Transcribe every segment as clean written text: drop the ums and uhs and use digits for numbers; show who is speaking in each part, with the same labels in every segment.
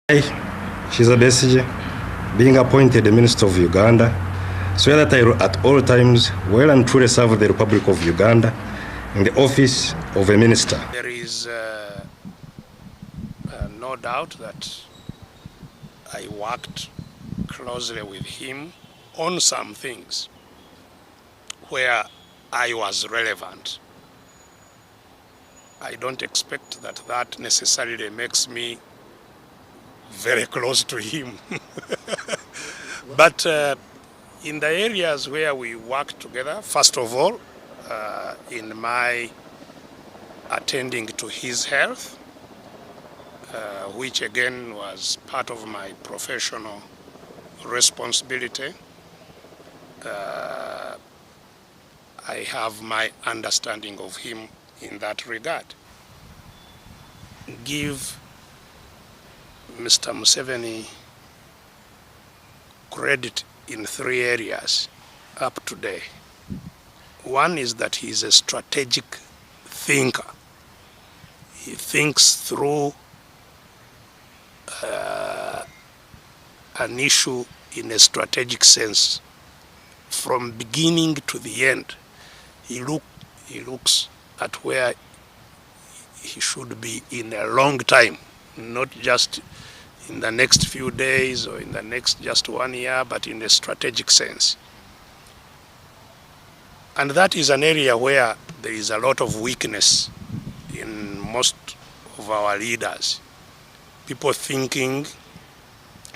Speaker 1: I, Kizza Besigye, being appointed the Minister of Uganda, swear that I will at all times well and truly serve the Republic of Uganda in the office of a minister.
Speaker 2: There is no doubt that I worked closely with him on some things where I was relevant. I don't expect that that necessarily makes me very close to him. But in the areas where we work together, first of all, in my attending to his health, which again was part of my professional responsibility, I have my understanding of him in that regard. Give Mr. Museveni credit in 3 areas up to date. One is that he is a strategic thinker. He thinks through an issue in a strategic sense. From beginning to the end, he looks at where he should be in a long time, not just in the next few days or in the next just 1 year, but in a strategic sense. And that is an area where there is a lot of weakness in most of our leaders. People thinking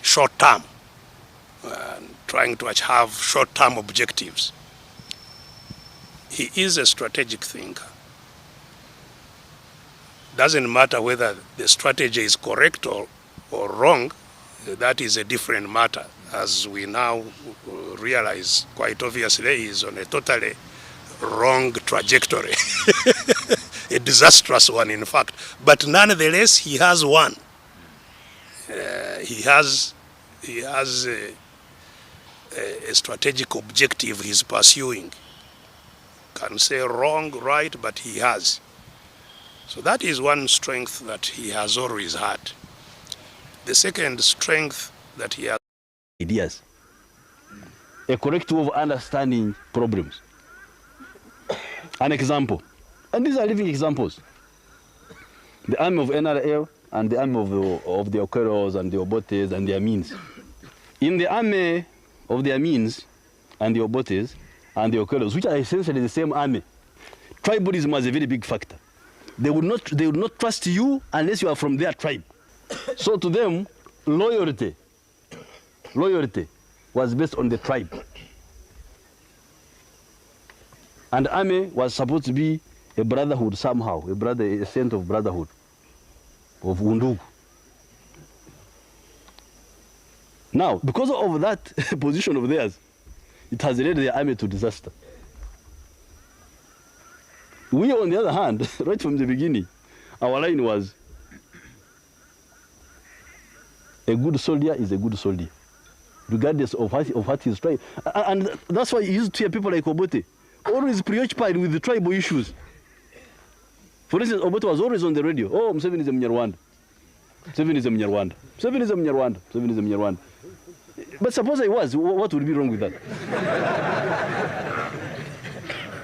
Speaker 2: short-term, trying to have short-term objectives. He is a strategic thinker. Doesn't matter whether the strategy is correct or wrong, that is a different matter. As we now realize quite obviously, he is on a totally wrong trajectory, a disastrous one in fact. But nonetheless, he has one. He has a strategic objective he's pursuing. Can say wrong, right, but he has. So that is one strength that he has always had. The second strength that he has.
Speaker 3: Ideas. A correct way of understanding problems. An example. And these are living examples. The army of NRL and the army of the Okeros and the Obotes and the Amins. In the army of the Amins and the Obotes and the Okeros, which are essentially the same army, tribalism was a very big factor. They would not trust you unless you are from their tribe. So to them, loyalty was based on the tribe. And army was supposed to be a brotherhood somehow, a sense of brotherhood, of undugu. Now, because of that position of theirs, it has led the army to disaster. We, on the other hand, right from the beginning, our line was, a good soldier is a good soldier, regardless of what he's trying. And that's why you used to hear people like Obote always preoccupied with the tribal issues. For instance, Obote was always on the radio. Oh, Museveni is a Mnyarwanda. Museveni is a Mnyarwanda. Museveni is a Mnyarwanda. Museveni is a Mnyarwanda. But suppose I was, what would be wrong with that?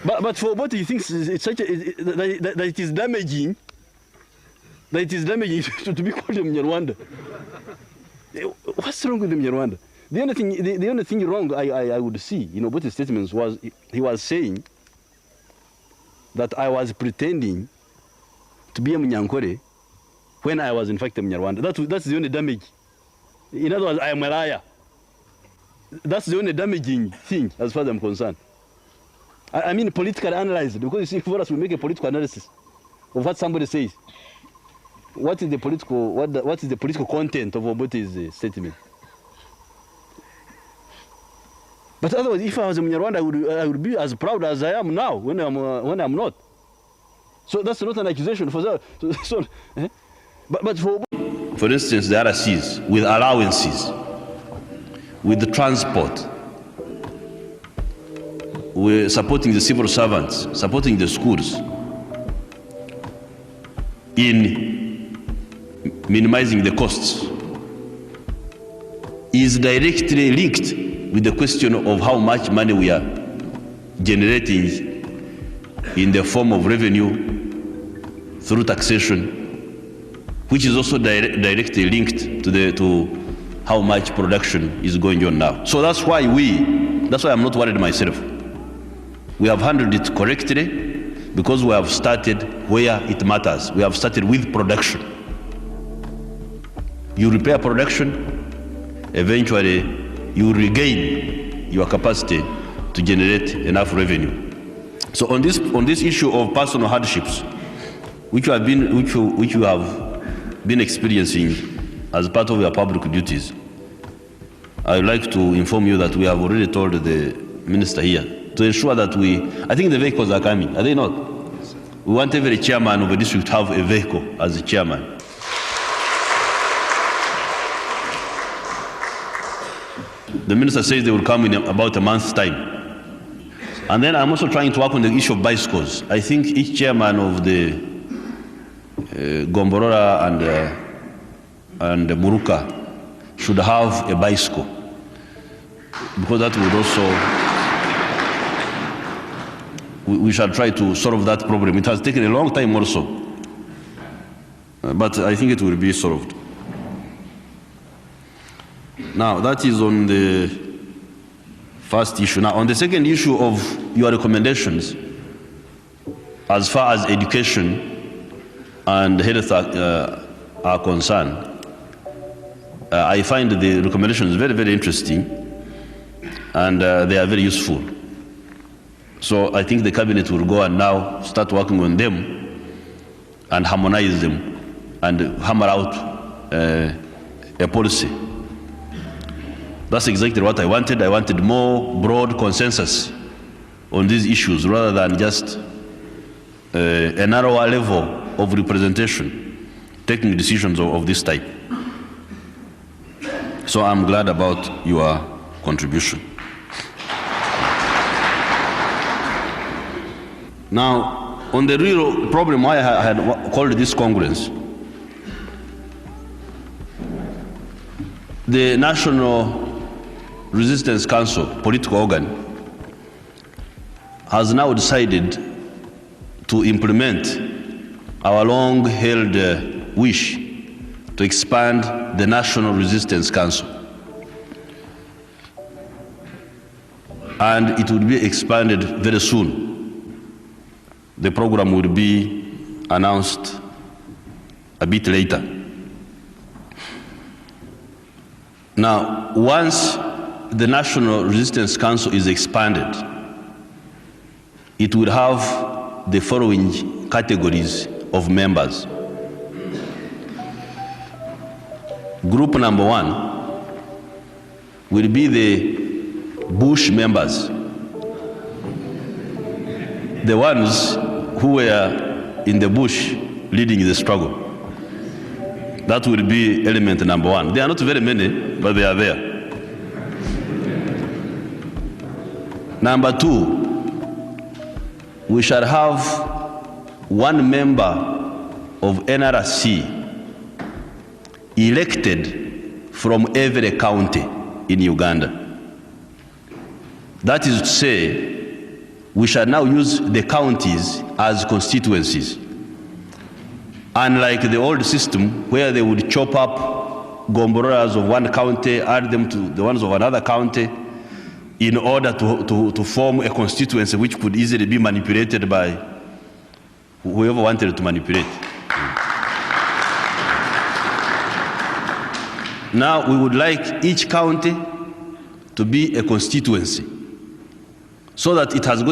Speaker 3: But for Obote, he thinks it's such that it is damaging. That it is damaging to be called a Mnyarwanda. What's wrong with the Mnyarwanda? The only thing wrong I would see in Obote's statements was he was saying that I was pretending to be a Mnyankore when I was in fact a Mnyarwanda. That's the only damage. In other words, I am a liar. That's the only damaging thing as far as I'm concerned. I mean politically analyzed, because you see, for us we make a political analysis of what somebody says. What is the political content of Obote's statement? But otherwise, if I was a Mnyarwanda, I would be as proud as I am now when I'm not. So that's not an accusation for that. But for instance, the RCs with allowances, with the transport, we're supporting the civil servants, supporting the schools in minimizing the costs is directly linked with the question of how much money we are generating in the form of revenue through taxation, which is also directly linked to how much production is going on now. So that's why I'm not worried myself. We have handled it correctly because we have started where it matters. We have started with production. You repair production, eventually you regain your capacity to generate enough revenue. So on this issue of personal hardships, which you have been experiencing as part of your public duties, I would like to inform you that we have already told the minister here to ensure that I think the vehicles are coming, are they not? We want every chairman of a district to have a vehicle as a chairman. The minister says they will come in about a month's time. And then I'm also trying to work on the issue of bicycles. I think each chairman of the Gomborora and Muruka should have a bicycle, because that would also, we shall try to solve that problem. It has taken a long time also, but I think it will be solved. Now, that is on the first issue. Now, on the second issue of your recommendations, as far as education and health are concerned, I find the recommendations very, very interesting, and they are very useful. So I think the cabinet will go and now start working on them and harmonize them and hammer out a policy. That's exactly what I wanted. I wanted more broad consensus on these issues rather than just a narrower level of representation, taking decisions of this type. So I'm glad about your contribution. Now, on the real problem why I had called this Congress, the National Resistance Council, political organ, has now decided to implement our long-held wish to expand the National Resistance Council. And it will be expanded very soon. The program will be announced a bit later. Now, once the National Resistance Council is expanded, it will have the following categories of members. Group number one will be the Bush members, the ones who were in the bush leading the struggle. That will be element number one. They are not very many, but they are there. Number two, we shall have one member of NRC elected from every county in Uganda. That is to say, we shall now use the counties as constituencies. Unlike the old system where they would chop up Gombororas of one county, add them to the ones of another county in order to form a constituency which could easily be manipulated by whoever wanted to manipulate. Now we would like each county to be a constituency so that it has